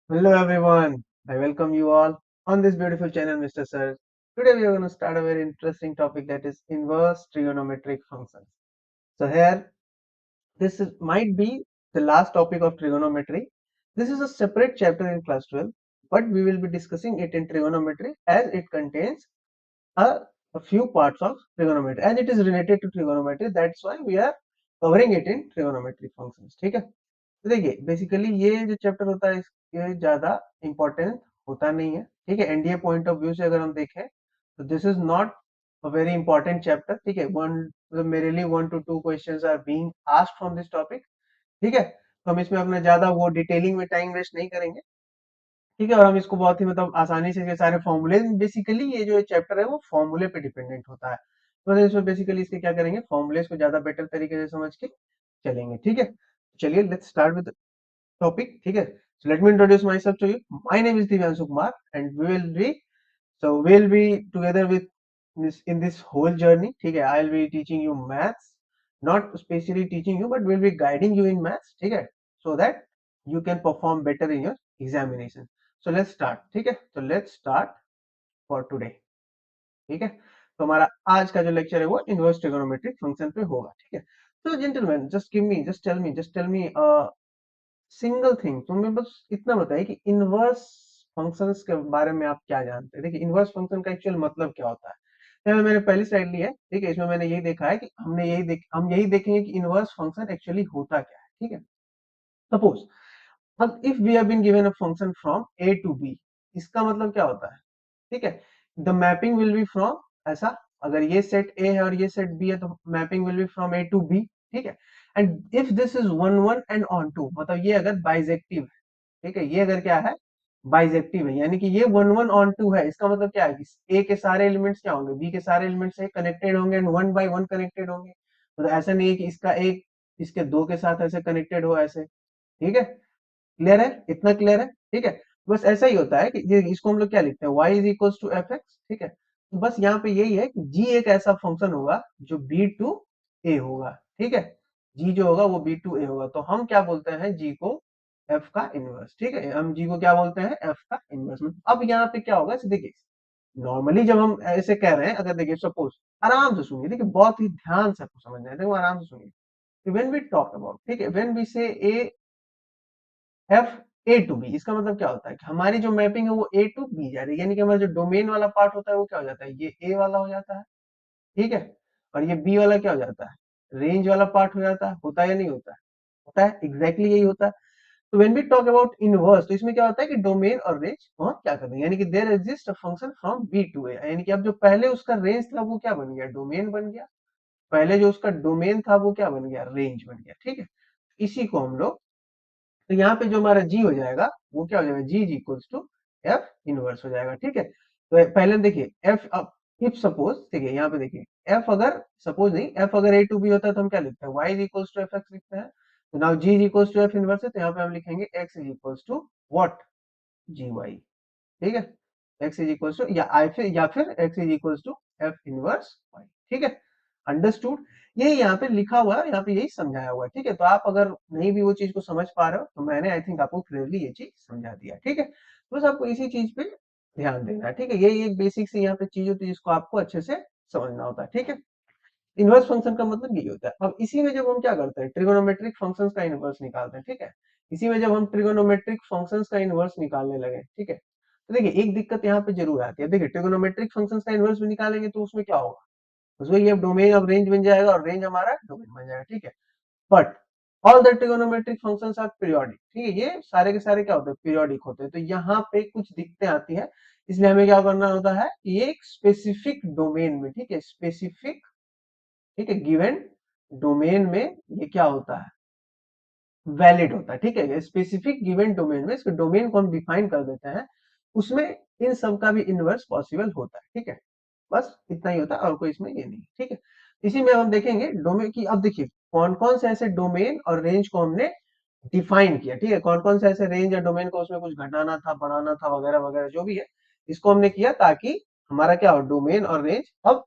Hello everyone, I welcome you all on this beautiful channel Mr. Sir. Today we are going to start a very interesting topic, that is inverse trigonometric functions. So here might be the last topic of trigonometry. This is a separate chapter in class 12, but we will be discussing it in trigonometry as it contains a, a few parts of trigonometry, and it is related to trigonometry. That's why we are covering it in trigonometric functions. ठीक है, तो देखिए basically ये जो chapter होता है ये ज्यादा इंपॉर्टेंट होता नहीं है। ठीक है, एनडीए पॉइंट ऑफ व्यू से अगर हम देखें तो this is not a very important chapter. ठीक है, one merely 1 to 2 questions are being asked from this topic. ठीक है, तो हम इसमें अपना ज्यादा वो डिटेलिंग में टाइम वेस्ट नहीं करेंगे। ठीक है, और हम इसको बहुत ही मतलब आसानी से ये सारे फॉर्मूले, बेसिकली ये जो चैप्टर है वो फॉर्मूले पे डिपेंडेंट होता है, तो इसमें बेसिकली इसके क्या करेंगे, फॉर्मूले को ज्यादा बेटर तरीके से समझ के चलेंगे। ठीक है, चलिए let's start with topic. Okay, so let me introduce myself to you. My name is Divyanshu Kumar, and we'll be together with this in this whole journey. Okay, I'll be teaching you maths, not specially teaching you, but we'll be guiding you in maths. Okay, so that you can perform better in your examination. So let's start. Okay, so let's start for today. ठीक है, तो हमारा आज का जो lecture है वो inverse trigonometric function पे होगा। ठीक है, तो gentleman just tell me single thing, तो मैं बस इतना बताइए कि इनवर्स फंक्शंस के बारे में आप क्या जानते हैं। देखिए इनवर्स फंक्शन का एक्चुअल मतलब क्या होता है। यहाँ मैंने पहली स्लाइड ली है। ठीक है, इसमें मैंने यही देखा है कि हम यही देखेंगे कि इनवर्स फंक्शन एक्चुअली होता क्या है। ठीक है, सपोज अब if we have been given a function from A to B, इसका मतलब क्या होता है। ठीक है, the mapping will be from, ऐसा अगर ये सेट ए है और ये सेट बी है तो mapping will be from A to B. ठीक है, and if this is one one and onto, मतलब ये अगर बाइजेक्टिव है। ठीक है, ये अगर क्या है, बाइजेक्टिव है, यानी कि ये वन वन ऑन टू है, इसका मतलब क्या है कि ए के सारे एलिमेंट्स क्या होंगे, बी के सारे एलिमेंट्स से कनेक्टेड होंगे and one by one connected होंगे। मतलब ऐसा नहीं है कि इसका एक इसके दो के साथ ऐसे कनेक्टेड हो ऐसे। ठीक है, क्लियर है, इतना क्लियर है। ठीक है, बस ऐसा ही होता है कि ये इसको हम लोग क्या लिखते हैं, y is equal to f x. ठीक है, तो बस यहाँ पे यही है कि g एक ऐसा फंक्शन होगा जो b टू a होगा। ठीक है, g जो होगा वो b टू a होगा, तो हम क्या बोलते हैं g को f का इनवर्स। ठीक है, हम g को क्या बोलते हैं, f का इनवर्स। अब यहाँ पे क्या होगा, देखिए नॉर्मली जब हम ऐसे कह रहे हैं, अगर देखिए सपोज, आराम से सुनिए, देखिए बहुत ही ध्यान से आपको समझना है, देखो आराम से सुनिए। व्हेन वी टॉक अबाउट, ठीक है, when we say a f A to B, इसका मतलब क्या होता है कि हमारी जो मैपिंग है वो ए टू बी जा रही है, यानी कि हमारा जो डोमेन वाला पार्ट होता है वो क्या हो जाता है, ये ए वाला हो जाता है। ठीक है, और ये बी वाला क्या हो जाता है, रेंज वाला पार्ट हो जाता है। होता है या नहीं होता है, होता है, एग्जैक्टली यही होता है। तो when we talk about inverse, तो इसमें क्या होता है कि डोमेन और रेंज वहां क्या कर देंगे, यानी कि there exist a function from B to A, यानी कि अब जो पहले उसका रेंज था वो क्या बन गया, डोमेन बन गया। पहले जो उसका डोमेन था वो क्या बन गया, रेंज बन गया। ठीक है, इसी को हम लोग, तो यहाँ पे जो हमारा जी हो जाएगा वो क्या हो जाएगा, g is equals to f inverse हो जाएगा। ठीक है, तो पहले देखिए एफ, इफ सपोज, देखिए यहाँ पे देखिए एफ अगर, सपोज नहीं, एफ अगर ए टू बी होता है तो हम क्या लिखते हैं, y is equals to f x लिखते हैं। तो now g is equals to f inverse है, तो यहाँ पे हम लिखेंगे x is equals to what, g y. ठीक है, एक्स इज इक्वल्स टू, या फिर x is equals to f inverse y. ठीक है, अंडरस्टूड। यही यहाँ पे लिखा हुआ है, यहाँ पे यही समझाया हुआ है। ठीक है, तो आप अगर नहीं भी वो चीज को समझ पा रहे हो तो मैंने आई थिंक आपको क्लियरली ये चीज समझा दिया। ठीक है, तो बस आपको इसी चीज पे ध्यान देना है। ठीक है, यही एक बेसिक सी यहाँ पे चीज होती है जिसको आपको अच्छे से समझना होता है। ठीक है, इनवर्स फंक्शन का मतलब यही होता है। अब इसी में जब हम क्या करते हैं, ट्रिगोनोमेट्रिक फंक्शंस का इनवर्स निकालते हैं। ठीक है, इसी में जब हम ट्रिगोनोमेट्रिक फंक्शंस का इनवर्स निकालने लगे, ठीक है, तो देखिए एक दिक्कत यहाँ पे जरूर आती है। देखिए ट्रिगोनोमेट्रिक फंक्शंस का इनवर्स भी निकालेंगे तो उसमें क्या होगा, उसमें ये डोमेन ऑफ रेंज बन जाएगा और रेंज हमारा डोमेन बन जाएगा। ठीक है, but all the trigonometric functions are periodic. ठीक है, ये सारे के सारे क्या होते हैं, पीरियोडिक होते हैं। तो यहाँ पे कुछ दिक्कतें आती है, इसलिए हमें क्या करना होता है, ये एक स्पेसिफिक डोमेन में, ठीक है, स्पेसिफिक, ठीक है, गिवन डोमेन में ये क्या होता है, वैलिड होता है। ठीक है, स्पेसिफिक गिवन डोमेन में, इसके डोमेन को हम डिफाइन कर देते हैं, उसमें इन सब का भी इनवर्स पॉसिबल होता है। ठीक है, बस इतना ही होता है और कोई इसमें ये नहीं। ठीक है, इसी में हम देखेंगे डोमेन की। अब देखिए कौन कौन से ऐसे डोमेन और रेंज को हमने डिफाइन किया। ठीक है, कौन कौन से ऐसे रेंज या डोमेन को उसमें कुछ घटाना था, बढ़ाना था, वगैरह वगैरह जो भी है, इसको हमने किया ताकि हमारा क्या हो, डोमेन और रेंज, अब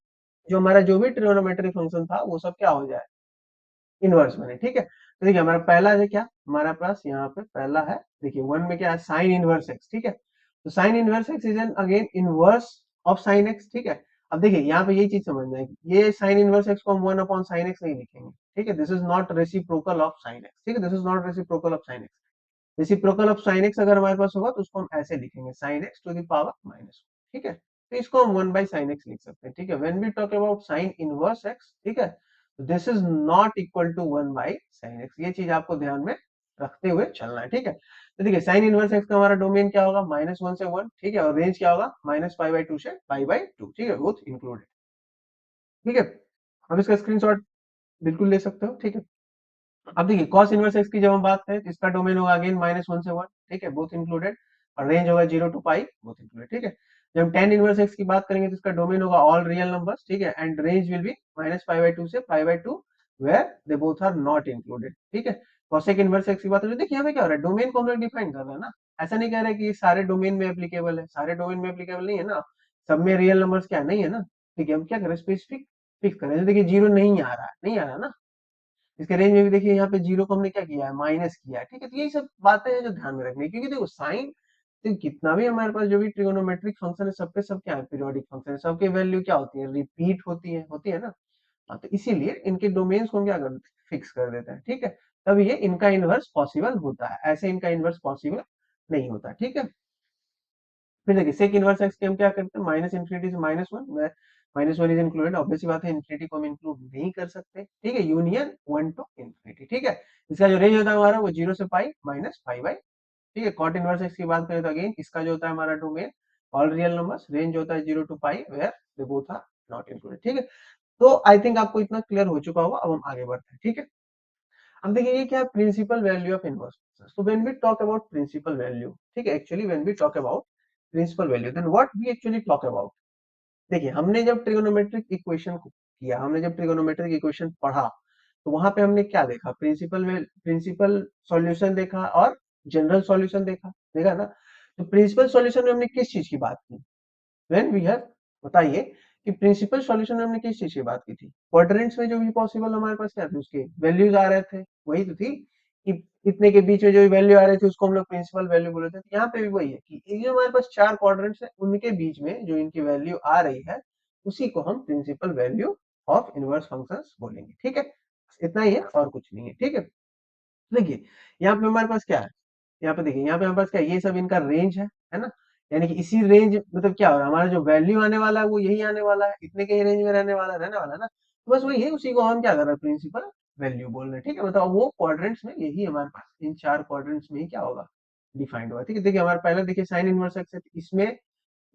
जो हमारा जो भी ट्रिगोनोमेट्रिक फंक्शन था वो सब क्या हो जाए, इनवर्स बने। ठीक है, तो देखिए हमारा पहला है क्या, हमारे पास यहाँ पे पहला है, देखिए वन में क्या है, साइन इनवर्स एक्स, ठीक है। तो sine inverse x is an again inverse of sine x, ठीक है। अब देखिए यहाँ पे यही चीज समझना है, ये साइन इनवर्स एक्स को हम वन अपॉन साइन एक्स नहीं लिखेंगे, ठीक है। This is not reciprocal of sine x, ठीक है, this is not reciprocal of sine x. Reciprocal of sine x अगर हमारे पास होगा तो उसको हम ऐसे लिखेंगे, sine x to the power minus, ठीक है। तो इसको हम वन बाई साइन एक्स लिख सकते हैं, ठीक है। When we talk about sine inverse x, ठीक है, this is not equal to one by sine x, ये चीज आपको ध्यान में रखते हुए चलना है, ठीक है। तो देखिए साइन इनवर्स एक्स का हमारा डोमेन क्या होगा, माइनस वन से वन, ठीक है, और रेंज क्या होगा, माइनस पाई बाई टू से पाई बाई टू, ठीक है, बोथ इंक्लूडेड, ठीक है। अब इसका स्क्रीनशॉट बिल्कुल ले सकते हो, ठीक है। अब देखिए cos इनवर्स एक्स की जब हम बात करें तो इसका डोमेन होगा अगेन माइनस वन से वन, ठीक है, बोथ इंक्लूडेड, और रेंज होगा zero to pi, both included, ठीक है। जब हम tan इनवर्स एक्स की बात करेंगे तो इसका डोमेन होगा ऑल रियल नंबर्स, ठीक है, and range will be minus pi by two से pi by two, where they both are not included, ठीक है। cosec इनवर्स एक्स की बात करें, देखिए यहाँ पे क्या हो रहा है, डोमेन को हम लोग डिफाइन कर रहे हैं ना, ऐसा नहीं कह रहे कि ये सारे डोमेन में एप्लीकेबल है, सारे डोमेन में एप्लीकेबल नहीं है ना, सब में रियल नंबर्स क्या नहीं है ना, ठीक है। हम क्या करें, स्पेसिफिक फिक्स करें, देखिए जीरो नहीं आ रहा है, नहीं आ रहा ना, इसके रेंज में भी देखिए यहाँ पे जीरो को हमने क्या किया है, माइनस किया है, ठीक है। तो यही सब बातें हैं जो ध्यान में रखनी है, क्योंकि देखो साइन, तो कितना भी हमारे पास जो भी ट्रिगोनोमेट्रिक फंक्शन है, सबके सब क्या है, पीरियोडिक फंक्शन है, सबके वैल्यू क्या होती है, रिपीट होती है ना। हाँ, तो इसीलिए इनके डोमेन्स को हम क्या कर देते हैं, फिक्स कर देते हैं, ठीक है। तब ये इनका इनवर्स पॉसिबल होता है, ऐसे इनका इनवर्स पॉसिबल नहीं होता, ठीक है। फिर देखिए सेक इनवर्स एक्स के हम क्या करते हैं, माइनस इंफिनिटी से minus one, minus one is included, obvious बात है इंफिनिटी को हम इंक्लूड नहीं कर सकते, ठीक है, यूनियन वन टू इंफिनिटी, ठीक है। इसका जो रेंज होता है हमारा वो जीरो से पाई माइनस पाई बाई, ठीक है। कॉट इनवर्स एक्स की बात करें तो अगेन इसका जो होता है हमारा domain all real numbers, range होता है zero to pi, where they both are not included, ठीक है। तो आई थिंक आपको इतना क्लियर हो चुका होगा, अब हम आगे बढ़ते हैं, ठीक है। अब देखिए ये क्या है, principal value of inverse function. So when we talk about principal value, ठीक है, actually when we talk about principal value, then what we actually talk about. देखिए हमने जब ट्रिगोनोमेट्रिक इक्वेशन को किया, हमने जब ट्रिगोनोमेट्रिक इक्वेशन पढ़ा, तो वहां पे हमने क्या देखा, प्रिंसिपल सॉल्यूशन देखा और जनरल सॉल्यूशन देखा, देखा ना। तो प्रिंसिपल सॉल्यूशन में हमने किस चीज की बात की, व्हेन वी हैव, बताइए कि प्रिंसिपल सॉल्यूशन में हमने किस चीज की बात की थी, क्वाड्रेंट्स में जो भी पॉसिबल हमारे पास क्या थे, उसके वैल्यूज आ रहे थे, वही तो थी कि इतने के बीच में जो वैल्यू आ रही थी उसको हम लोग प्रिंसिपल वैल्यू बोले थे। तो यहाँ पे भी वही है कि ये जो हमारे पास चार क्वाड्रेंट्स है उनके बीच में जो इनकी वैल्यू आ रही है उसी को हम principal value of inverse functions बोलेंगे, ठीक है। इतना ही है और कुछ नहीं है, ठीक है। देखिए यहाँ पे हमारे पास क्या है, यहाँ पे देखिए यहाँ पे हमारे पास क्या है, ये सब इनका रेंज है ना, यानी कि इसी रेंज मतलब क्या हो रहा है, हमारा जो वैल्यू आने वाला है वो यही आने वाला है, इतने के ही रेंज में रहने वाला है ना। तो बस वही है, उसी को हम क्या कर रहे हैं, प्रिंसिपल वैल्यू बोल रहे हैं, ठीक है। मतलब वो क्वाड्रेंट्स में यही हमारे पास इन चार क्वाड्रेंट्स में ही क्या होगा, डिफाइंड होगा, ठीक है। देखिए हमारा पहला देखिए साइन इनवर्स एक्स है, तो इसमें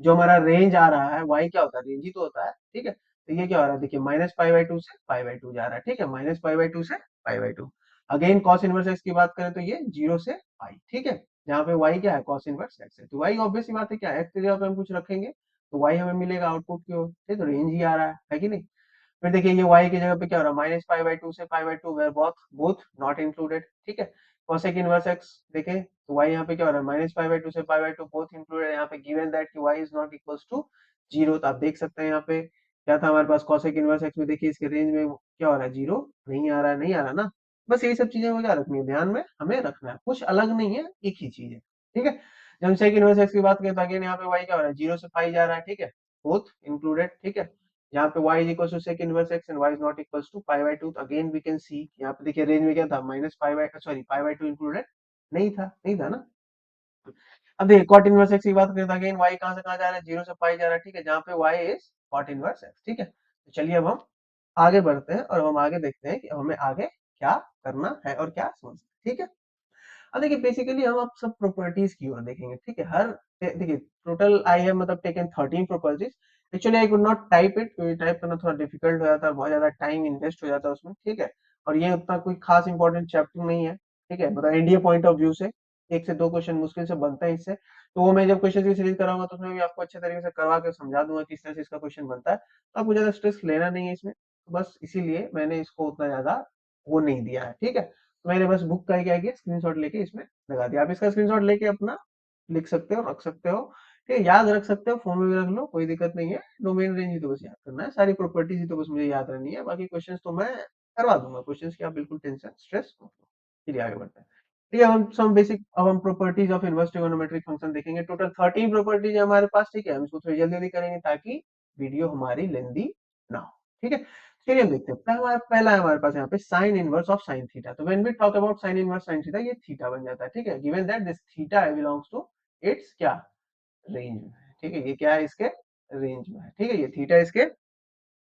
जो हमारा रेंज आ रहा है वाई क्या होता है, रेंज ही तो होता है, ठीक है। तो ये क्या हो रहा है, देखिए माइनस पाई बाई टू से पाई बाई टू जा रहा है, ठीक है, माइनस पाई बाई टू से pi by to. Again cos inverse x की बात करें तो ये जीरो से पाई, ठीक है, जहाँ पे वाई क्या है, कॉस इनवर्स एक्स है, तो वाई ऑब्वियस सी बात है क्या है, एक्स की जगह पे हम कुछ रखेंगे तो वाई हमें मिलेगा आउटपुट की ओर, ठीक है, तो रेंज ही आ रहा है कि नहीं। फिर देखिए ये y की जगह पे क्या हो रहा है, माइनस पाई बाई टू से pi by two, where both both not included, ठीक है। cosec इनवर्स x देखें तो y यहाँ पे क्या हो रहा है, माइनस पाई बाई टू से pi by two both included, यहाँ पे गिवन दैट कि y is not equals to zero. तो आप देख सकते हैं यहाँ पे क्या था हमारे पास, cosec इनवर्स x में देखिए इसके रेंज में क्या हो रहा है, जीरो नहीं आ रहा है, नहीं आ रहा ना। बस यही सब चीजें हमें क्या रखनी है, ध्यान में हमें रखना है, कुछ अलग नहीं है, एक ही चीज है, ठीक है। जब हम sec इनवर्स x की बात करें तो अगेन यहाँ पे y क्या हो रहा है, जीरो से पाई जा रहा है, ठीक है, बोथ इंक्लूडेड, ठीक है। यहाँ पे y is equals to sec inverse x and y is not equals to pi by 2, तो अगेन वी कैन सी यहाँ पे देखिए रेंज में क्या था, minus pi by sorry pi by to included नहीं था ना। अब देखिए कॉट इनवर्स एक्स की बात करें तो अगेन y कहाँ से कहाँ जा रहा है, जीरो से पाई जा रहा है, ठीक है, जहाँ पे y is cot inverse x, ठीक है। तो चलिए अब हम आगे बढ़ते हैं और अब हम आगे देखते हैं कि हमें आगे क्या करना है और क्या समझना है, ठीक है। अब देखिए बेसिकली हम अब सब प्रॉपर्टीज की ओर देखेंगे, ठीक है। हर देखिए टोटल आई हैव मतलब taken 13 properties. Actually I could not type it, क्योंकि टाइप करना थोड़ा डिफिकल्ट हो जाता है, बहुत ज्यादा टाइम इन्वेस्ट हो जाता है उसमें, ठीक है। और ये उतना कोई खास इंपॉर्टेंट चैप्टर नहीं है, ठीक है, मतलब एनडीए पॉइंट ऑफ व्यू से एक से दो क्वेश्चन मुश्किल से बनता है इससे। तो वो मैं जब क्वेश्चन की सीरीज कराऊंगा तो उसमें भी आपको अच्छे तरीके से करवा के समझा दूंगा किस तरह से इसका क्वेश्चन बनता है, तो आपको ज्यादा स्ट्रेस लेना नहीं है इसमें, तो बस इसीलिए मैंने इसको उतना ज्यादा वो नहीं दिया है, ठीक है। तो मैंने बस बुक का क्या किया, स्क्रीनशॉट लेके इसमें लगा दिया, आप इसका स्क्रीनशॉट लेके अपना लिख सकते हो, रख सकते हो, ठीक है, याद रख सकते हो, फोन में भी रख लो, कोई दिक्कत नहीं है। डोमेन रेंज ही तो बस याद करना है, सारी प्रॉपर्टीज ही तो बस मुझे याद रहनी है, बाकी क्वेश्चंस तो मैं करवा दूंगा, क्वेश्चंस की आप बिल्कुल टेंशन स्ट्रेस मत लो। चलिए आगे बढ़ते हैं। ठीक है, अब हम properties of inverse trigonometric function देखेंगे। टोटल 13 प्रॉपर्टीज है हमारे पास। ठीक है, हम इसको थोड़ी जल्दी जल्दी करेंगे ताकि वीडियो हमारी लेंदी ना हो। ठीक है, चलिए हम देखते हैं। पहला है हमारे पास यहाँ पे sine inverse of sine theta. तो when we talk about sine inverse sine theta, ये थीटा बन जाता है। ठीक है, given that this theta belongs to its क्या रेंज में है। ठीक है, ये क्या है, इसके रेंज में है। ठीक है, ये थीटा इसके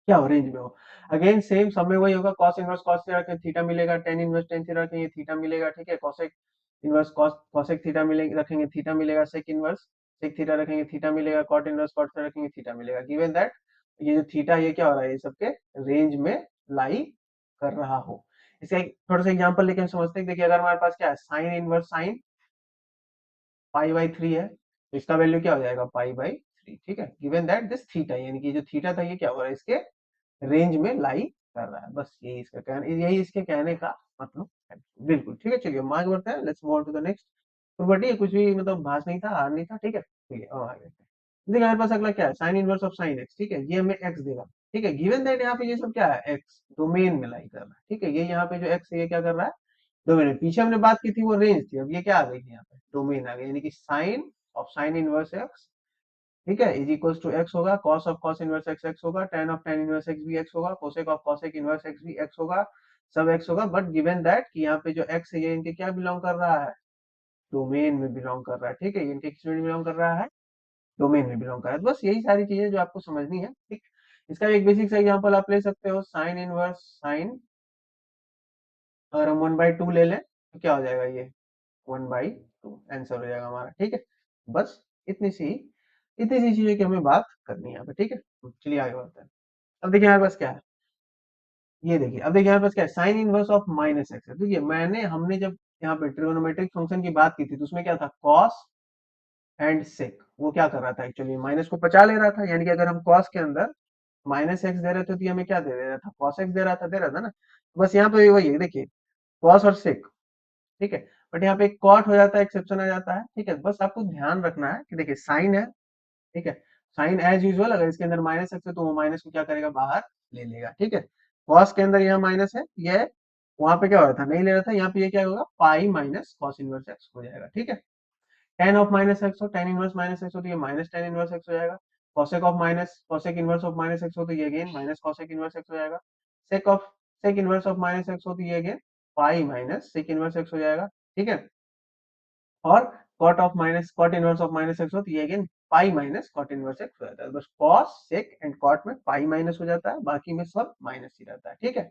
क्या हो, रेंज में हो। अगेन सेम सब में वही होगा, cos इनवर्स cos थीटा रखें थीटा मिलेगा, tan इनवर्स tan थीटा रखेंगे थीटा मिलेगा। ठीक है, cosec इनवर्स cosec थीटा मिलेगा, रखेंगे थीटा मिलेगा। sec इनवर्स sec थीटा रखेंगे थीटा मिलेगा। cot इनवर्स cot थीटा रखेंगे थीटा मिलेगा। गिवन दैट ये जो थीटा ये क्या हो रहा है, ये सबके रेंज में लाई कर रहा हो। इसका एक थोड़ा सा एग्जांपल लेके हम समझते हैं। देखिए, अगर हमारे पास क्या है, sine inverse sine pi by 3 है, तो इसका वैल्यू क्या हो जाएगा, पाई बाई 3। ठीक है, गिवन दैट दिस थीटा, यानी कि जो थीटा था ये क्या हो रहा है, इसके रेंज में लाई कर रहा है। बस यही इसके कहने का मतलब है। बिल्कुल ठीक है, चलिए हम आगे बढ़ते हैं। Let's move on to the next property. ये कुछ भी मतलब भास नहीं था, हार नहीं था। ठीक है, चलिए अब आगे बढ़ते हैं। देखिए हमारे पास अगला क्या है, sine inverse of sine x. ठीक है, ये हमें एक्स देगा। ठीक है, गिवन दैट यहाँ पे ये सब क्या है, एक्स डोमेन में लाई कर रहा है। ठीक है, ये यहाँ पे जो एक्स है ये क्या कर रहा है, डोमेन में। पीछे हमने बात की थी वो रेंज थी, अब ये क्या आ गई है, यहाँ पे डोमेन आ गई, यानी कि sine of sine inverse x, ठीक है, इज इक्वल टू एक्स होगा। Cos of cos inverse x x होगा। Tan of tan inverse x भी एक्स होगा। Cosec of cosec inverse x भी एक्स होगा। सब एक्स होगा, बट गिवन दैट कि यहाँ पे जो एक्स है ये इनके क्या बिलोंग कर रहा है, डोमेन में बिलोंग कर रहा है। ठीक है, इनके किस में बिलोंग कर रहा है, डोमेन में बिलोंग कर रहा है। बस यही सारी चीजें जो आपको समझनी है। ठीक, इसका एक बेसिक सा एग्जांपल आप ले सकते हो, साइन इनवर्स साइन, अगर हम 1/2 ले लें तो क्या हो जाएगा, ये 1/2 आंसर हो जाएगा हमारा। ठीक है, बस इतनी सी चीजें की हमें बात करनी है यहाँ पे। ठीक है, तो चलिए आगे बढ़ते हैं। अब देखिए हमारे पास क्या है, ये देखिए, अब देखिए हमारे पास क्या है, sine inverse of minus x है। देखिए हमने जब यहाँ पे ट्रिगोनोमेट्रिक फंक्शन की बात की थी तो उसमें क्या था, कॉस एंड सेक। वो क्या कर रहा था, एक्चुअली माइनस को पचा ले रहा था। यानी कि अगर हम कॉस के अंदर माइनस एक्स दे रहे थे तो ये हमें क्या दे रहा था, कॉस एक्स दे रहा था ना। बस यहाँ पे वही है, देखिए कॉस और सेक। ठीक है, बट यहाँ पे एक कॉट हो जाता है, एक्सेप्शन आ जाता है। ठीक है, बस आपको ध्यान रखना है कि देखिए साइन है, ठीक है, साइन एज यूजुअल अगर इसके अंदर माइनस एक्स है तो वो माइनस को क्या करेगा, बाहर ले लेगा। ठीक है, कॉस के अंदर यहाँ माइनस है, ये वहां पे क्या हो रहा था, नहीं ले रहा था, यहाँ पे ये क्या होगा, pi minus cos inverse x हो जाएगा। ठीक है, टेन ऑफ माइनस एक्स हो, टेन इनवर्स माइनस एक्स हो तो ये माइनस टेन इनवर्स एक्स हो जाएगा। Cosec of minus cosec inverse of minus x हो तो ये again minus cosec inverse x हो जाएगा। Sec of sec inverse of minus x हो तो ये again pi minus sec inverse x हो जाएगा। ठीक है, और cot inverse of minus x हो तो ये again pi minus cot inverse x हो जाता है। बस कॉस सेक एंड कॉट में पाई माइनस हो जाता है, बाकी में सब माइनस ही रहता है। ठीक है,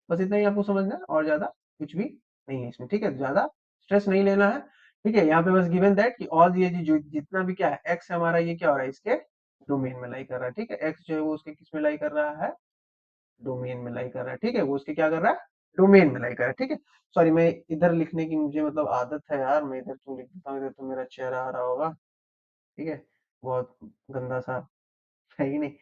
बस इतना ही आपको समझना है, और ज्यादा कुछ भी नहीं है इसमें। ठीक है, ज्यादा स्ट्रेस नहीं लेना है। ठीक है, यहाँ पे बस गिवन दैट कि ऑल ये जो जितना भी क्या है एक्स है हमारा, ये क्या हो रहा है, इसके डोमेन में लाई कर रहा है। ठीक है, एक्स जो है वो उसके किस में लाई कर रहा है, डोमेन में लाई कर रहा है। ठीक है, वो उसके क्या कर रहा है, डोमेन में लाई कर रहा है। ठीक है, सॉरी मैं इधर लिखने की मुझे मतलब आदत है यार, मैं इधर क्यों लिख देता हूँ, इधर तो मेरा चेहरा आ रहा होगा। ठीक है, बहुत गंदा सा है ही नहीं।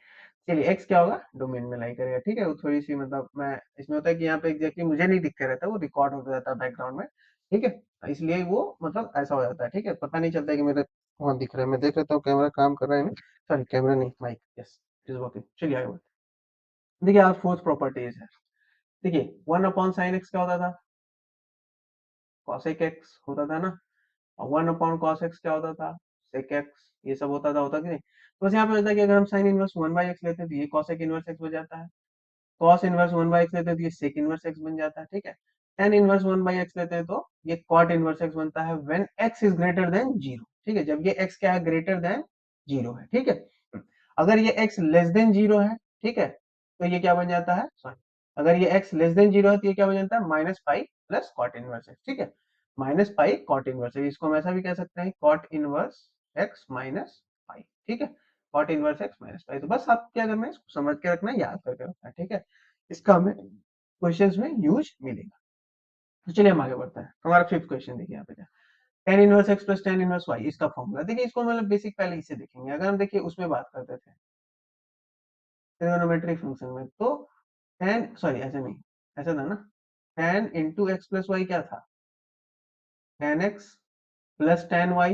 चलिए एक्स क्या होगा, डोमेन में लाई करेगा। ठीक है, वो थोड़ी सी मतलब मैं इसमें होता है कि यहाँ पे एग्जैक्टली मुझे नहीं दिखते रहता, वो रिकॉर्ड होता रहता है बैकग्राउंड में। ठीक है, इसलिए वो मतलब ऐसा हो जाता है। ठीक है, पता नहीं चलता है कि मेरे वहाँ दिख रहा है, मैं देख लेता हूँ कैमरा काम कर रहा है। सॉरी कैमरा नहीं, माइक, यस इज वर्किंग। चलिए आगे बढ़ते हैं। देखिए आज फोर्थ प्रॉपर्टीज है। देखिए 1/sin x क्या होता था, cosec x होता था ना, और 1/cos x क्या होता था, sec x। ये सब होता कि नहीं। तो बस यहाँ पे होता है कि अगर हम साइन इनवर्स 1/x लेते हैं तो ये cosec इनवर्स x हो जाता है। कॉस इनवर्स 1/x लेते हैं तो ये सेक इनवर्स x बन जाता है। ठीक है, tan इनवर्स 1/x लेते हैं तो ये कॉट इनवर्स x बनता है when x is greater then 0। ठीक है, जब ये x क्या है, ग्रेटर देन 0 है। ठीक है, अगर ये x लेस देन 0 है, ठीक है, तो ये क्या बन जाता है, सॉरी, अगर ये x लेस देन 0 है तो ये क्या बन जाता है, minus pi plus cot inverse x। ठीक है, minus pi cot inverse x, इसको हम ऐसा भी कह सकते हैं, cot inverse x minus pi. ठीक है, cot inverse x minus pi. तो बस आप क्या करना है, इसको समझ के रखना है, याद करके रखना है। ठीक है, इसका हमें क्वेश्चंस में यूज मिलेगा। तो चलिए हम आगे बढ़ते हैं। हमारा फिफ्थ क्वेश्चन देखिए यहाँ पे क्या, tan inverse x plus tan inverse y, इसका फॉर्मूला देखिए। इसको मतलब बेसिक पहले इसे देखेंगे। अगर हम देखिए उसमें बात करते थे ट्रिगोनोमेट्रिक फंक्शन में, तो tan, सॉरी ऐसे नहीं, ऐसा था ना, tan into x plus y क्या था, tan x plus tan y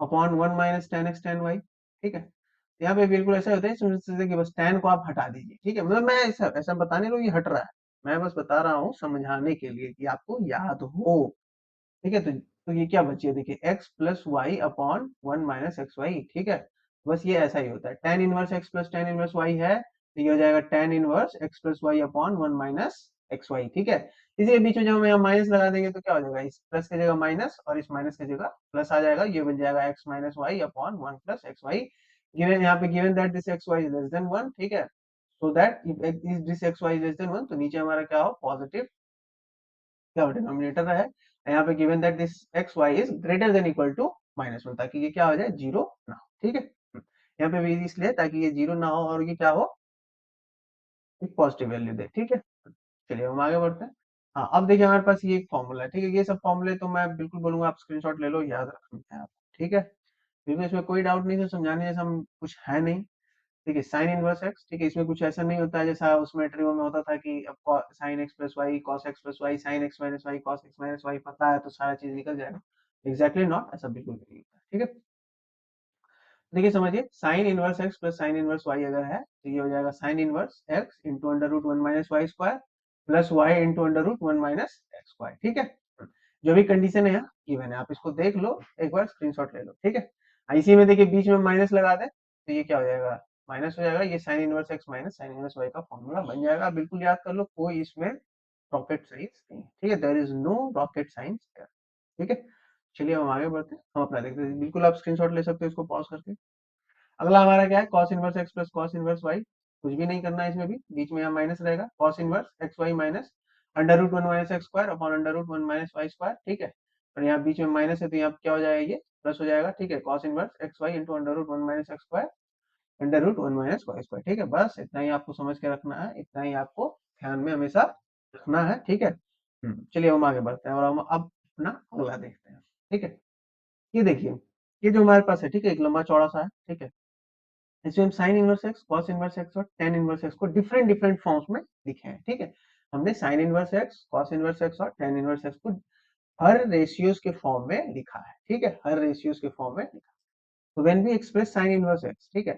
upon 1 minus tan x tan y। ठीक है, यहाँ पे बिल्कुल ऐसा होता है, इसमें कि बस tan को आप हटा दीजिए। ठीक है, मतलब मैं ऐसा ऐसा बता नहीं रहा हूँ ये हट रहा है, मैं बस बता रहा हूँ समझाने के लिए कि आपको याद हो। ठीक है, तो ये क्या बची है, देखिए x plus y upon one minus x y. ठीक है, बस ये ऐसा ही होता है, tan inverse x plus tan inverse y है, तो ये हो जाएगा tan inverse x plus y upon one minus x y. ठीक है, इसी के बीच में जब हम यहाँ माइनस लगा देंगे तो क्या हो जाएगा, इस प्लस की जगह माइनस और इस माइनस की जगह प्लस आ जाएगा, ये बन जाएगा x minus y upon one plus x y. Given यहाँ पे given that this x y is less than one. ठीक है, so that if this x y is less than one, तो नीचे हमारा क्या हो, पॉजिटिव क्या डिनोमिनेटर है, यहाँ पे given that this x y is greater than equal to minus one, ताकि ये क्या हो जाए, जीरो ना हो। ठीक है, यहाँ पे भी इसलिए ताकि ये जीरो ना हो और ये क्या हो, एक पॉजिटिव वैल्यू दे। ठीक है, चलिए हम आगे बढ़ते हैं। हाँ, अब देखिए हमारे पास ये एक फॉर्मूला है। ठीक है, ये सब फॉर्मूले तो मैं बिल्कुल बोलूंगा आप स्क्रीनशॉट ले लो, याद रखना है आप। ठीक है, बिल्कुल इसमें कोई डाउट नहीं है, समझाने जैसा कुछ है नहीं। ठीक है, साइन इनवर्स एक्स, ठीक है, इसमें कुछ ऐसा नहीं होता है जैसा उसमें ट्रिगो में होता था कि अब sine x plus y cos x plus y sine x minus y cos x minus y पता है तो सारा चीज निकल जाएगा। एग्जैक्टली नॉट, ऐसा बिल्कुल भी नहीं होता। ठीक है, देखिए समझिए, sine inverse x plus sine inverse y अगर है तो ये हो जाएगा sine inverse x into under root one minus y square plus y into under root one minus x square. ठीक है, जो भी कंडीशन है गिवन है, आप इसको देख लो, एक बार स्क्रीनशॉट ले लो। ठीक है, इसी में देखिए बीच में माइनस लगा दें तो ये क्या हो जाएगा, माइनस हो जाएगा, ये sine inverse x minus sine inverse y का फॉर्मूला बन जाएगा। बिल्कुल याद कर लो, कोई इसमें रॉकेट साइंस नहीं है। ठीक है, there is no rocket science. ठीक है, चलिए हम आगे बढ़ते हैं, हम अपना देखते हैं, बिल्कुल आप स्क्रीनशॉट ले सकते हो इसको पॉज करके। अगला हमारा क्या है, cos inverse x plus cos inverse y, कुछ भी नहीं करना है इसमें भी, बीच में यहाँ माइनस रहेगा, cos inverse x y minus under root one minus x square upon under root one minus y square. ठीक है, और यहाँ बीच में माइनस है तो यहाँ क्या हो जाएगा, ये प्लस हो जाएगा। ठीक है, cos inverse x y into under root one minus x square under root one minus y square. ठीक है, बस इतना ही आपको समझ के रखना है, इतना ही आपको ध्यान में हमेशा रखना है। ठीक है, चलिए हम आगे बढ़ते हैं और हम अब अपना अगला देखते हैं। ठीक है, ये देखिए, ये जो हमारे पास है, ठीक है, एक लंबा चौड़ा सा है। ठीक है, इसमें हम sign inverse x cos inverse x और टेन इनवर्स एक्स को डिफरेंट डिफरेंट फॉर्म्स में लिखे हैं। ठीक है, हमने sign inverse x cos inverse x और टेन इनवर्स एक्स को हर रेशियोज के फॉर्म में लिखा है। ठीक है, हर रेशियोज के फॉर्म में लिखा है। तो when we express sine inverse x, ठीक है,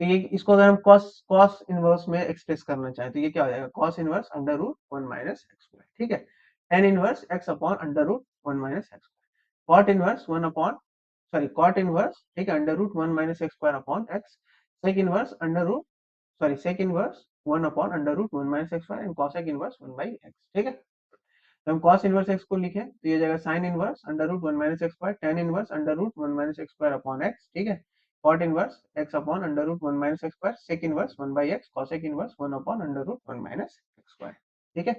तो ये इसको अगर हम कॉस कॉस इनवर्स में एक्सप्रेस करना चाहें तो ये क्या हो जाएगा, cos inverse under root one minus x square. ठीक है, tan inverse x upon under root one minus x square, cot inverse one upon sorry cot inverse, ठीक है, under root one minus x square upon x, sec inverse under root sorry sec inverse one upon under root one minus x square and cosec inverse one by x. ठीक है, तो हम cos inverse x को लिखें तो ये जाएगा sin inverse under root one minus x square tan inverse under root one minus x square upon x। ठीक है, cot inverse x upon under root one minus x square sec inverse one by x cosec inverse one upon under root one minus x square. ठीक है,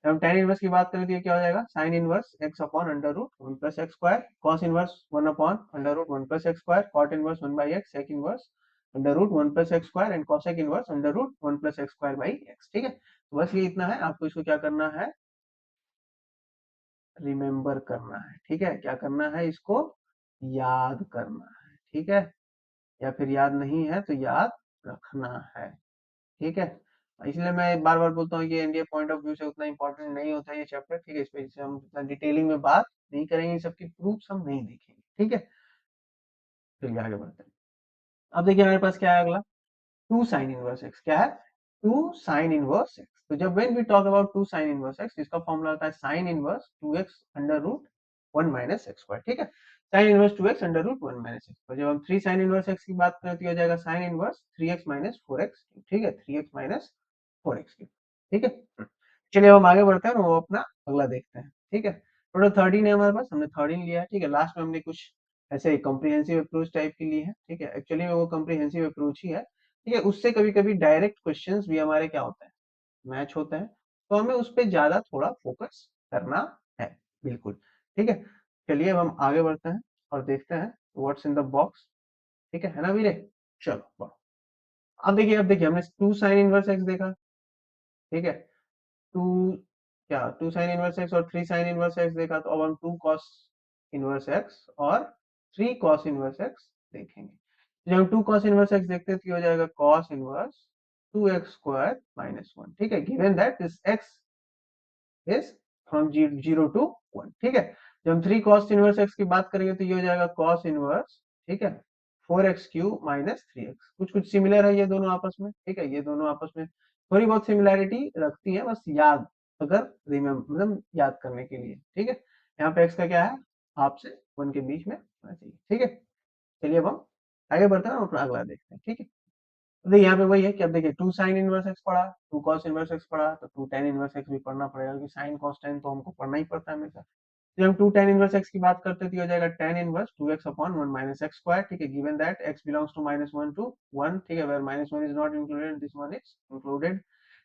जब हम tan inverse की बात करें तो ये क्या हो जाएगा, sin inverse x upon under root one plus x square cos inverse one upon under root one plus x square cot inverse one by x sec inverse under root one plus x square and cosec inverse under root one plus x square by x. ठीक है, तो बस ये इतना है, आपको इसको क्या करना है, रिमेम्बर करना है। ठीक है, क्या करना है, इसको याद करना है। ठीक है, या फिर याद नहीं है तो याद रखना है। ठीक है, इसलिए मैं बार बार बोलता हूँ कि इंडिया पॉइंट ऑफ व्यू से उतना इंपॉर्टेंट नहीं होता ये चैप्टर। ठीक है, इस वजह से हम उतना डिटेलिंग में बात नहीं करेंगे, सबकी प्रूफ्स हम नहीं देखेंगे। ठीक है, चलिए आगे बढ़ते हैं। अब देखिए हमारे पास क्या है अगला, टू साइन इनवर्स एक्स। क्या है, टू साइन इनवर्स एक्स। तो जब when we talk about two sine inverse x, इसका फॉर्मूला होता है sine inverse two x under root one minus x square. ठीक है, sine inverse two x under root one minus x. और जब हम थ्री साइन इनवर्स एक्स की बात करें तो हो जाएगा sine inverse three x minus four x. ठीक है, three x minus four x. ठीक है, चलिए अब हम आगे बढ़ते हैं और वो अपना अगला देखते हैं। ठीक है, टोटल 13 है हमारे पास, हमने 13 लिया है। ठीक है, लास्ट में हमने कुछ ऐसे कॉम्प्रिहेंसिव अप्रोच टाइप की ली है। ठीक है, एक्चुअली वो कॉम्प्रिहेंसिव अप्रोच ही है। ठीक है, उससे कभी कभी डायरेक्ट क्वेश्चंस भी हमारे क्या होते हैं, मैच होते हैं, तो हमें उस पर ज्यादा थोड़ा फोकस करना है। बिल्कुल, ठीक है, चलिए अब हम आगे बढ़ते हैं और देखते हैं व्हाट्स इन द बॉक्स। ठीक है ना वीरे, चलो बढ़ो। अब देखिए हमने टू साइन इनवर्स एक्स देखा। ठीक है, टू क्या टू साइन इनवर्स एक्स और थ्री साइन इनवर्स एक्स देखा, तो अब हम टू कॉस इनवर्स एक्स और थ्री कॉस इनवर्स एक्स देखेंगे। जब हम टू कॉस इनवर्स एक्स देखते हैं तो ये हो जाएगा cos inverse two x square minus one. ठीक है, given that this x is from zero to one. ठीक है, जब हम थ्री कॉस इनवर्स एक्स की बात करेंगे तो ये हो जाएगा कॉस इनवर्स, ठीक है, four x Q minus three x. कुछ कुछ सिमिलर है ये दोनों आपस में। ठीक है, ये दोनों आपस में थोड़ी बहुत सिमिलैरिटी रखती है, बस याद अगर मतलब याद करने के लिए, ठीक है। यहाँ पे x का क्या है, हाफ से 1 के बीच में होना चाहिए, ठीक है। चलिए अब हम आगे बढ़ते हैं, हम अपना अगला देखते हैं, ठीक है। तो देखिए यहाँ पे वही है कि अब देखिए 2 साइन इनवर्स एक्स पढ़ा, 2 कॉस इनवर्स एक्स पढ़ा, तो 2 tan इनवर्स एक्स भी पढ़ना पड़ेगा, क्योंकि साइन कॉस tan तो हमको पढ़ना ही पड़ता है हमेशा। जब हम 2 tan इनवर्स x की बात करते हैं तो ये हो जाएगा tan inverse 2x upon 1 minus x square, ठीक है। Given that x belongs to -1 to 1, ठीक है, where -1 is not included, this one is included,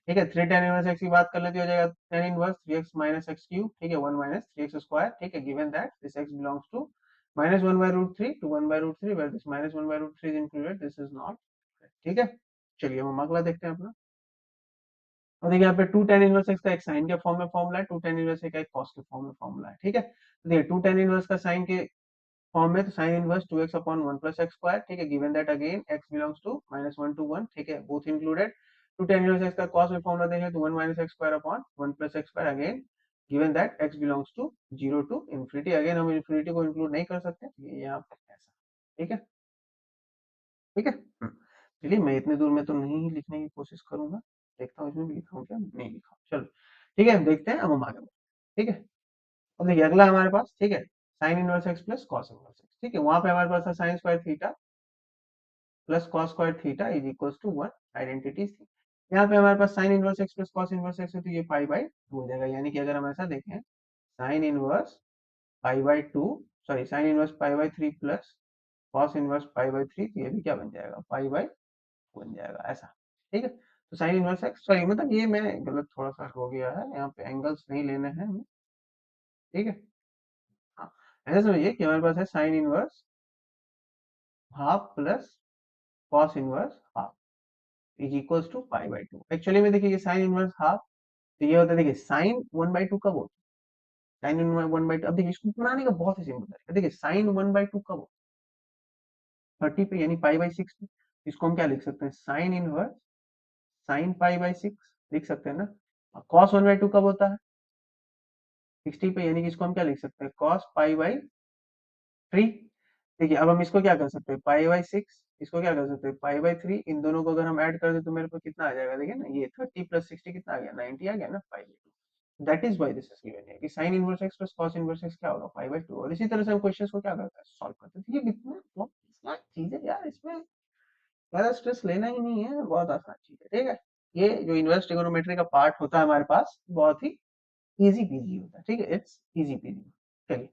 ठीक है। 3 tan इनवर्स x की बात कर लेते हो जाएगा tan inverse 3x minus x cube, ठीक है, 1 माइनस 3x स्क्वायर, ठीक है। Given that this x belongs to -1 by root 3 to 1 by root 3, where this -1 by root 3 is included, this is not, ठीक है। चलिए हम अगला देखते हैं अपना। और देखिए यहाँ पे 2 tan इनवर्स x का एक साइन के फॉर्म में फॉर्मूला है, 2 tan इनवर्स का एक कॉस के फॉर्म में फॉर्मूला है, ठीक है। तो देखिए 2 tan इनवर्स का साइन के फॉर्म में, तो sine inverse 2x upon 1 plus x square, ठीक है। Given that again x belongs to -1 to 1, ठीक है, both included. 2 tan inverse x का कॉस में फॉर्मूला देखें तो 1 minus x square upon 1 plus x square, again given that x belongs to 0 to infinity, again हम infinity को include नहीं कर सकते, ये यहाँ पे ऐसा, ठीक है, ठीक है। चलिए मैं इतने दूर में तो नहीं लिखने की कोशिश करूंगा, देखता हूँ इसमें भी लिखा हूँ क्या, नहीं लिखा हूँ। चलो ठीक है, देखते हैं, अब हम आगे बढ़ते हैं, ठीक है। अब देखिए अगला हमारे पास, ठीक है, sine inverse x plus cos inverse x, ठीक है। वहां पे हमारे पास था sine square theta plus cos square theta is equals to 1, identities थी। यहाँ पे हमारे पास sine inverse x plus cos inverse x है, तो ये पाई बाई 2 हो जाएगा, यानी कि अगर हम ऐसा देखें, sine inverse pi by 2, sorry sine inverse pi by 3 plus cos inverse pi by 3, तो ये भी क्या बन जाएगा, पाई बाई बन जाएगा ऐसा, ठीक है। तो साइन इनवर्स एक्स, सॉरी मतलब ये मैं गलत थोड़ा सा हो गया है, यहाँ पे एंगल्स नहीं लेने हैं हमें, ठीक है। हाँ, ऐसा समझिए कि हमारे पास है sine inverse half plus cos inverse half is equals to pi by 2। Actually में देखिए ये साइन इनवर्स हाफ, तो ये होता है, देखिए साइन 1/2 कब होता है, साइन 1/2, अब देखिए इसको बनाने का बहुत ही सिंपल तरीका, देखिए साइन 1/2 कब होता है, 30 पे, यानी पाई बाई 6 पे। इसको हम क्या लिख सकते हैं, sign inverse sine pi by 6 लिख सकते हैं ना। कॉस 1/2 कब होता है, 60 पे, यानी कि इसको हम क्या लिख सकते हैं, कॉस पाई बाई 3। देखिए अब हम इसको क्या कर सकते हैं, पाई बाई 6, इसको क्या कर सकते हैं, पाई बाई 3, इन दोनों को अगर हम ऐड कर दे तो मेरे को कितना आ जाएगा, देखिए ना, ये 30 प्लस 60 कितना आ गया, 90 आ गया ना, पाई by 2। That is why this is given है कि sign inverse x plus cos inverse x क्या होगा, पाई बाई 2। और इसी तरह से हम क्वेश्चंस को क्या करते हैं, सॉल्व करते हैं। ये इतना बहुत आसान चीज है यार, इसमें ज्यादा स्ट्रेस लेना ही नहीं है, बहुत आसान चीज है, ठीक है। ये जो इनवर्स ट्रिगोनोमेट्री का पार्ट होता है हमारे पास, बहुत ही इजी पीजी होता है, ठीक है, इट्स इजी पीजी। चलिए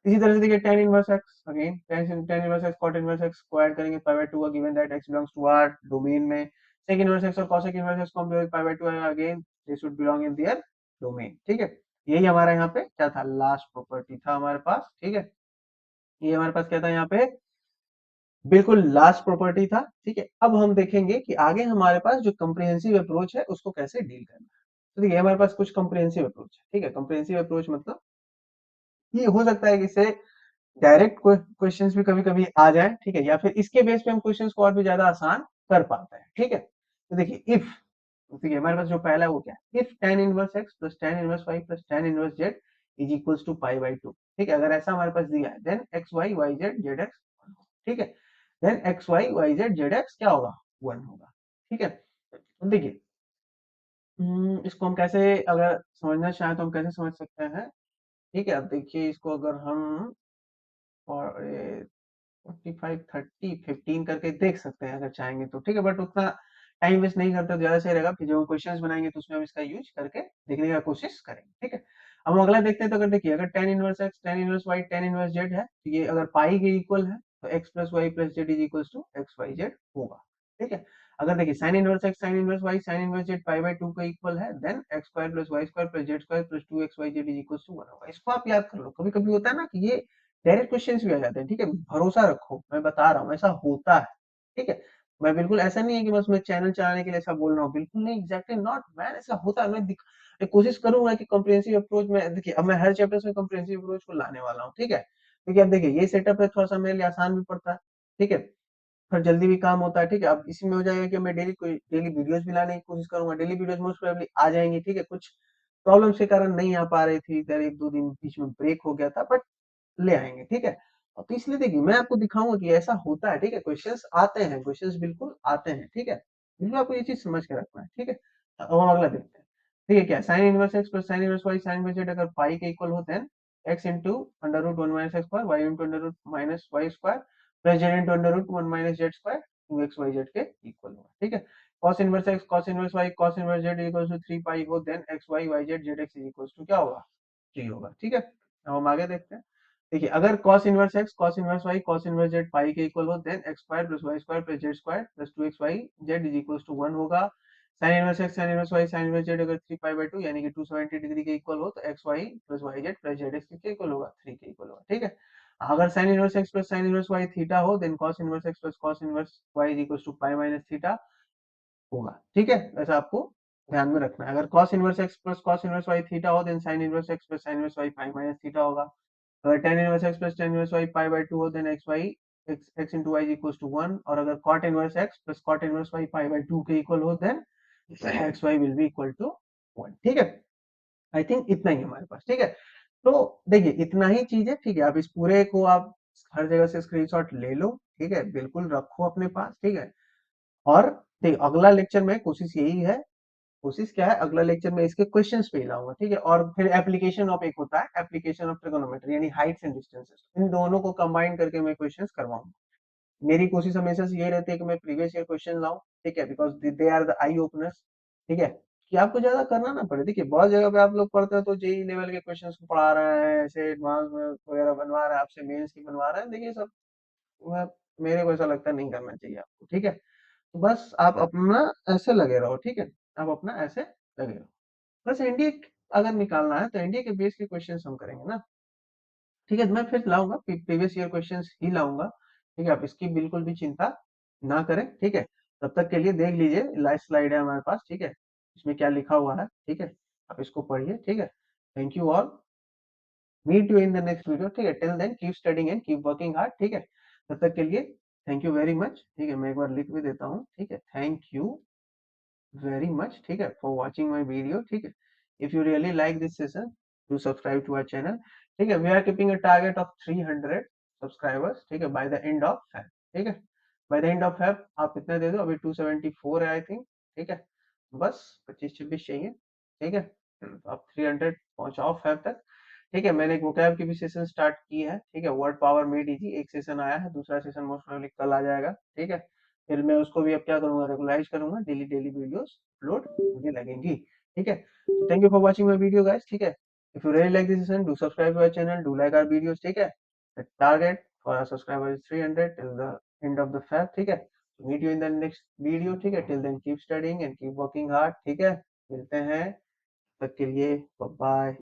इसी तरह से देखिए tan inverse x, again tan inverse x cot inverse x को ऐड करेंगे पाई बाय 2 का, given that x belongs to R domain में, sec इनवर्स x और cosec इनवर्स x को हम जो पाई बाय 2 आएगा, again they should belong in their domain, ठीक है। यही हमारा यहाँ पे क्या था, लास्ट प्रॉपर्टी था हमारे पास, ठीक है। ये हमारे पास क्या था यहाँ पे, बिल्कुल लास्ट प्रॉपर्टी था, ठीक है। अब हम देखेंगे कि आगे हमारे पास जो कम्प्रिहेंसिव अप्रोच है उसको कैसे डील करना है। तो देखिए हमारे पास कुछ कम्प्रिहेंसिव अप्रोच है, ठीक है। कम्प्रिहेंसिव अप्रोच मतलब ये हो सकता है कि इसे डायरेक्ट क्वेश्चंस भी कभी कभी आ जाए, ठीक है, या फिर इसके बेस पे हम क्वेश्चंस को और भी ज्यादा आसान कर पाते हैं, ठीक है। तो देखिए इफ, देखिए हमारे पास जो पहला है वो क्या है, if tan inverse x plus tan inverse y plus tan inverse z is equals to pi by 2, ठीक है। अगर ऐसा हमारे पास दिया है, then x y y z z x, ठीक है, then x y y z z x क्या होगा, 1 होगा, ठीक है। तो देखिए इसको हम कैसे अगर समझना चाहें तो हम कैसे समझ सकते हैं, ठीक है। अब देखिए इसको अगर हम और 45 30 15 करके देख सकते हैं अगर चाहेंगे तो, ठीक है, बट उतना टाइम वेस्ट नहीं करते तो ज्यादा सही रहेगा, फिर जब हम क्वेश्चंस बनाएंगे तो उसमें हम इसका यूज करके देखने का कोशिश करेंगे, ठीक है। अब हम अगला देखते हैं, तो अगर देखिए अगर tan inverse x tan inverse y tan inverse z है, तो ये अगर पाई के इक्वल है तो x plus y plus z is equal to x y z होगा, ठीक है। अगर देखिए sin inverse x sin inverse y sin inverse z pi by 2 का इक्वल है, then x square plus y square plus z square plus 2 x y z is equal to 1 होगा। इसको आप याद कर लो, कभी कभी होता है ना कि ये डायरेक्ट क्वेश्चंस भी आ जाते हैं, ठीक है, भरोसा रखो, मैं बता रहा हूँ ऐसा होता है, ठीक है। मैं बिल्कुल ऐसा नहीं है कि बस मैं चैनल चलाने के लिए ऐसा बोल रहा हूँ, बिल्कुल नहीं, एग्जैक्टली नॉट मैन, ऐसा होता है। मैं कोशिश करूंगा कि कॉम्प्रिहेंसिव अप्रोच में, देखिए अब मैं हर चैप्टर में कॉम्प्रिहेंसिव अप्रोच को लाने वाला हूँ, ठीक है, क्योंकि अब देखिए ये सेटअप है, थोड़ा सा मेरे लिए आसान भी पड़ता है, ठीक है, फिर जल्दी भी काम होता है, ठीक है। अब इसी में हो जाएगा कि मैं डेली वीडियोस भी लाने की कोशिश करूंगा, डेली वीडियोस मोस्ट प्रोबेबली आ जाएंगी, ठीक है। कुछ प्रॉब्लम्स के कारण नहीं आ पा रही थी, इधर एक दो दिन बीच में ब्रेक हो गया था, बट ले आएंगे, ठीक है। और तो इसलिए देखिए मैं आपको दिखाऊंगा कि ऐसा होता है, ठीक है, क्वेश्चंस आते हैं, क्वेश्चंस बिल्कुल आते हैं, ठीक है। बिल्कुल आपको ये चीज समझ के रखना है, ठीक है। अब हम अगला देखते हैं। ठीक है, क्या sine inverse x plus sine inverse y sine inverse z अगर पाई के इक्वल होते हैं, x into under root one minus x square, y into under root minus y square, plus z into under root one minus z square, two x y z के equal होगा। ठीक है, cos inverse x cos inverse y cos inverse z equal to 3 pi हो, then x y y z z x equal to क्या होगा, 3 होगा। ठीक है, अब हम आगे देखते हैं। देखिए, अगर cos inverse x cos inverse y cos inverse z pi के इक्वल हो, then x square plus y square plus z square plus 2x y z is equal to 1 होगा। Sine inverse x sine inverse y sine inverse z अगर 3 पाई by 2 यानी कि 270 degree के equal हो, तो x y plus y z plus z x के equal होगा, 3 के इक्वल होगा। ठीक है, अगर sine inverse x plus sine inverse y theta हो, then cos inverse x plus cos inverse y is equal to pi minus theta होगा। ठीक है, ऐसा आपको ध्यान में रखना है। अगर cos inverse x plus cos inverse y theta हो, then sin inverse x plus sin inverse y pi minus theta होगा। अगर tan inverse x plus tan inverse y pi by 2 हो, then x y x x into y is equals to 1, और अगर cot inverse x plus cot inverse y pi by 2 के equal हो, then x y will be equal to 1। ठीक है, I think इतना ही हमारे पास। ठीक है, तो देखिए इतना ही चीज है। ठीक है, आप इस पूरे को आप हर जगह से स्क्रीनशॉट ले लो। ठीक है, बिल्कुल रखो अपने पास। ठीक है, और देखिए अगला लेक्चर में कोशिश यही है, कोशिश क्या है, अगला लेक्चर में इसके क्वेश्चंस पे ही लाऊंगा। ठीक है, और फिर एप्लीकेशन ऑफ एक होता है एप्लीकेशन ऑफ ट्रिगोनोमेट्री यानी हाइट्स एंड डिस्टेंसेस, इन दोनों को कंबाइन करके मैं क्वेश्चंस करवाऊंगा। मेरी कोशिश हमेशा से यही रहती है कि मैं प्रीवियस ईयर क्वेश्चन लाऊं। ठीक है, because they are the eye openers. ठीक है, कि आपको ज्यादा करना ना पड़े। देखिए बहुत जगह पे आप लोग पढ़ते हो तो जेई लेवल के क्वेश्चंस को पढ़ा रहे हैं, ऐसे एडवांस में वगैरह बनवा रहे हैं, आपसे मेंस की बनवा रहे हैं। देखिए सब मैं मेरे को ऐसा लगता है नहीं करना चाहिए आपको। ठीक है, तो बस आप अपना ऐसे लगे रहो। ठीक है, आप अपना ऐसे लगे रहो। बस एनडीए अगर निकालना है तो एनडीए के बेस के क्वेश्चंस हम करेंगे ना। ठीक है, तो मैं फिर लाऊंगा प्रीवियस ईयर क्वेश्चंस ही लाऊंगा। ठीक है, आप इसकी बिल्कुल भी चिंता ना करें। ठीक है, तब तक के लिए देख लीजिए, लास्ट स्लाइड है हमारे पास। ठीक है, इसमें क्या लिखा हुआ है। ठीक है, आप इसको पढ़िए। ठीक है, thank you all, meet you in the next video. ठीक है, till then keep studying and keep working hard. ठीक है, तब तक के लिए थैंक यू वेरी मच। ठीक है, मैं एक बार लिख भी देता हूँ। ठीक है, थैंक यू very much, ठीक है, for watching my video। ठीक है, if you really like this session, do subscribe to our channel। ठीक है, we are keeping a target of 300 subscribers। ठीक है, by the end of Feb। ठीक है, by the end of Feb आप इतना दे दो, अभी 274 है आई थिंक। ठीक है, बस 25-26 चाहिए। ठीक है, तो आप 300 पहुंचाओ फेब तक। ठीक है, मैंने एक वोकैब की भी सेशन स्टार्ट की है। ठीक है, वर्ड पावर मेड इजी एक सेशन आया है, दूसरा सेशन मोस्ट प्रोबेबली कल आ जाएगा। ठीक है, फिर मैं उसको भी अब क्या करूंगा, रेगुलराइज करूंगा, डेली डेली वीडियोस अपलोड होने लगेंगी। ठीक है, तो thank you for watching my video guys. ठीक है, if you really like this session, do subscribe to our channel, do like our videos. ठीक है, the target for our subscriber is 300 till the end of the Feb. ठीक है, meet you in the next video. ठीक है, till then keep studying and keep working hard. ठीक है, मिलते हैं, तब तक के लिए बाय बाय।